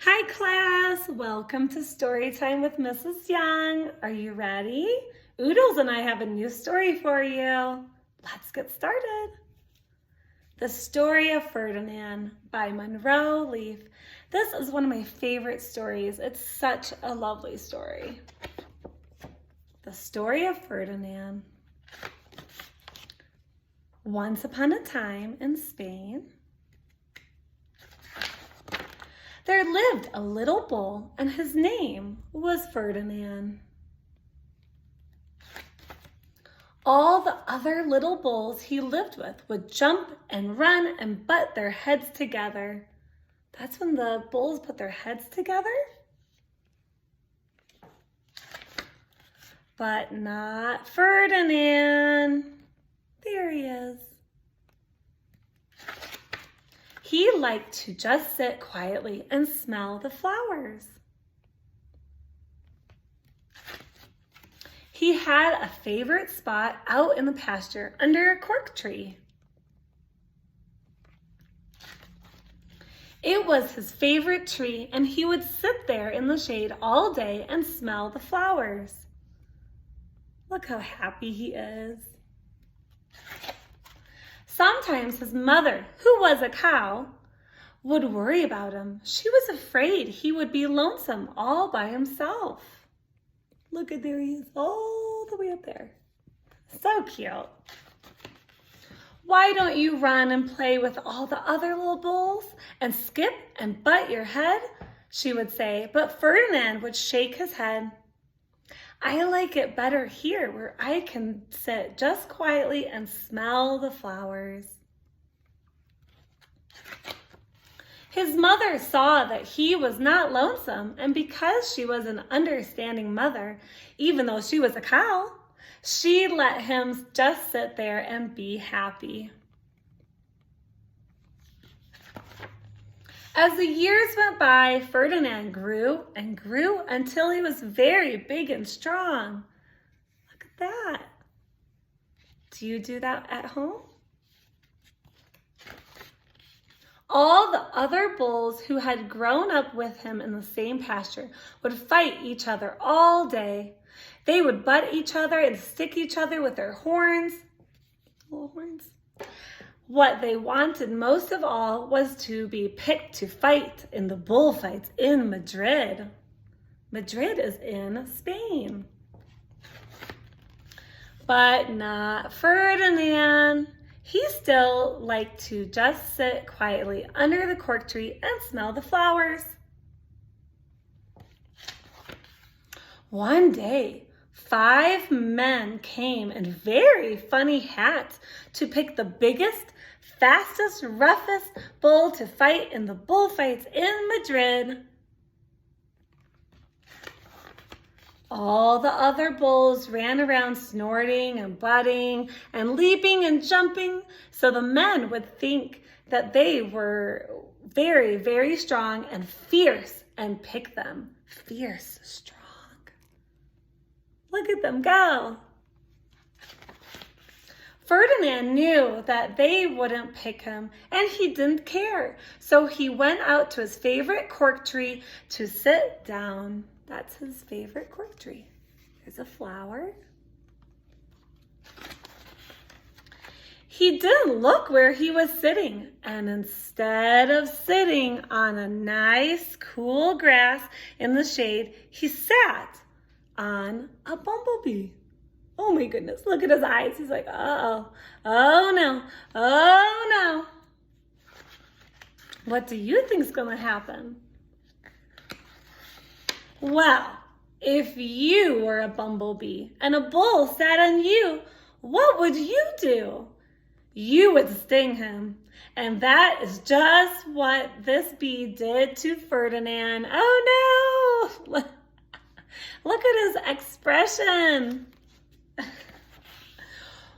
Hi class, welcome to Story Time with Mrs. Young. Are you ready? Oodles and I have a new story for you. Let's get started. The Story of Ferdinand by Monroe Leaf. This is one of my favorite stories. It's such a lovely story. The Story of Ferdinand. Once upon a time in Spain, there lived a little bull, and his name was Ferdinand. All the other little bulls he lived with would jump and run and butt their heads together. That's when the bulls put their heads together. But not Ferdinand. There he is. He liked to just sit quietly and smell the flowers. He had a favorite spot out in the pasture under a cork tree. It was his favorite tree, and he would sit there in the shade all day and smell the flowers. Look how happy he is. Sometimes his mother, who was a cow, would worry about him. She was afraid he would be lonesome all by himself. Look at, there he is, all the way up there. So cute. Why don't you run and play with all the other little bulls and skip and butt your head? She would say, but Ferdinand would shake his head. I like it better here where I can sit just quietly and smell the flowers. His mother saw that he was not lonesome, and because she was an understanding mother, even though she was a cow, she let him just sit there and be happy. As the years went by, Ferdinand grew and grew until he was very big and strong. Look at that. Do you do that at home? All the other bulls who had grown up with him in the same pasture would fight each other all day. They would butt each other and stick each other with their horns. Little horns. What they wanted most of all was to be picked to fight in the bullfights in Madrid. Madrid is in Spain. But not Ferdinand. He still liked to just sit quietly under the cork tree and smell the flowers. One day, 5 men came in very funny hats to pick the biggest, fastest, roughest bull to fight in the bullfights in Madrid. All the other bulls ran around snorting and butting and leaping and jumping, so the men would think that they were very, very strong and fierce and pick them. Fierce, strong. Look at them go. Ferdinand knew that they wouldn't pick him, and he didn't care. So he went out to his favorite cork tree to sit down. That's his favorite cork tree. There's a flower. He didn't look where he was sitting, and instead of sitting on a nice, cool grass in the shade, he sat on a bumblebee. Oh my goodness, look at his eyes. He's like, uh-oh, oh no, oh no. What do you think's gonna happen? Well, if you were a bumblebee and a bull sat on you, what would you do? You would sting him. And that is just what this bee did to Ferdinand. Oh no! Look at his expression.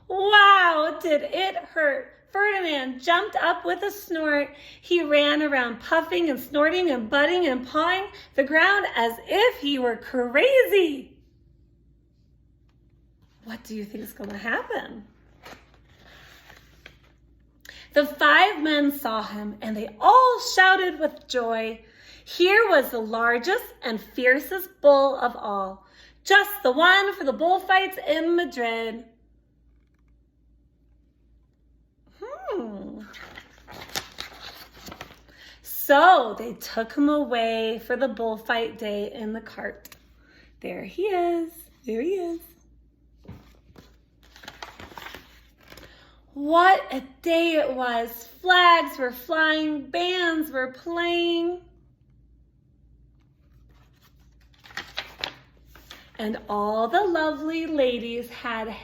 Wow, did it hurt. Ferdinand jumped up with a snort. He ran around puffing and snorting and butting and pawing the ground as if he were crazy. What do you think is going to happen? The 5 men saw him, and they all shouted with joy. Here was the largest and fiercest bull of all, just the one for the bullfights in Madrid. So they took him away for the bullfight day in the cart. There he is. There he is. What a day it was. Flags were flying, bands were playing. And all the lovely ladies had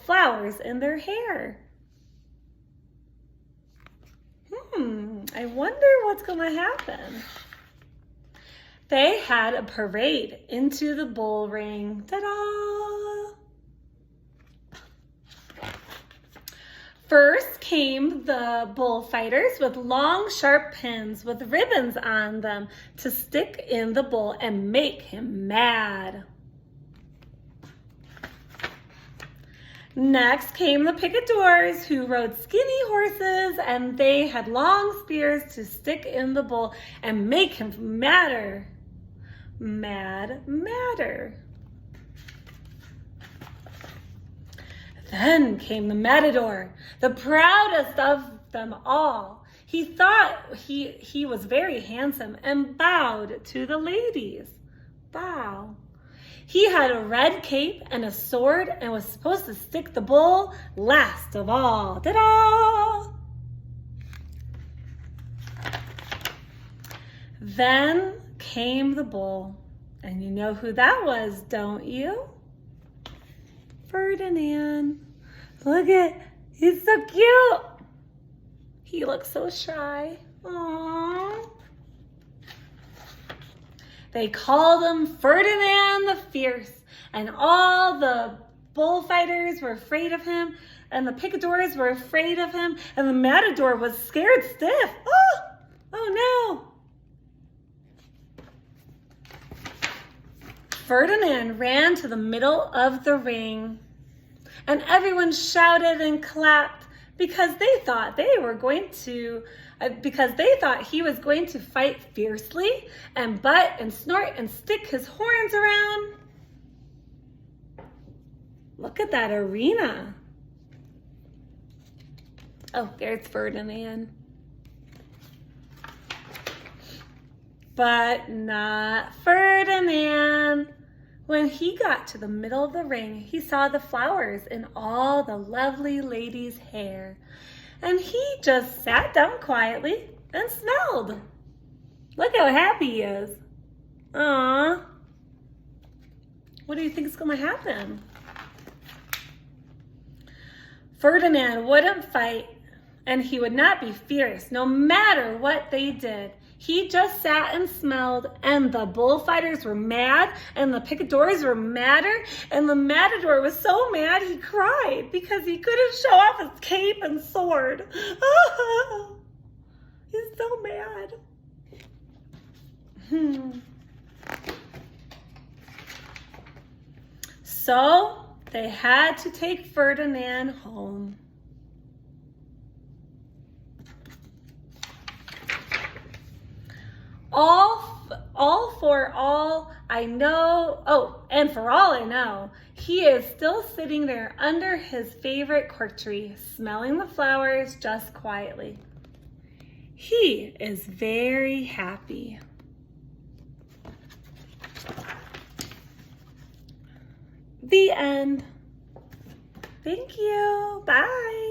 flowers in their hair. I wonder what's going to happen. They had a parade into the bull ring. Ta-da! First came the bullfighters with long, sharp pins with ribbons on them to stick in the bull and make him mad. Next came the picadors who rode skinny horses, and they had long spears to stick in the bull and make him madder. Madder. Then came the matador, the proudest of them all. He thought he was very handsome and bowed to the ladies. Bow. He had a red cape and a sword and was supposed to stick the bull last of all. Ta-da! Then came the bull. And you know who that was, don't you? Ferdinand. Look at, he's so cute. He looks so shy. Aww. They called him Ferdinand the Fierce, and all the bullfighters were afraid of him, and the picadors were afraid of him, and the matador was scared stiff. Oh no. Ferdinand ran to the middle of the ring, and everyone shouted and clapped because they thought he was going to fight fiercely and butt and snort and stick his horns around. Look at that arena. Oh, there's Ferdinand. But not Ferdinand. When he got to the middle of the ring, he saw the flowers in all the lovely ladies' hair. And he just sat down quietly and smelled. Look how happy he is. Aww. What do you think is going to happen? Ferdinand wouldn't fight, and he would not be fierce, no matter what they did. He just sat and smelled, and the bullfighters were mad, and the picadors were madder, and the matador was so mad he cried because he couldn't show off his cape and sword. He's so mad. So they had to take Ferdinand home. For all I know, he is still sitting there under his favorite cork tree, smelling the flowers just quietly. He is very happy. The end. Thank you. Bye.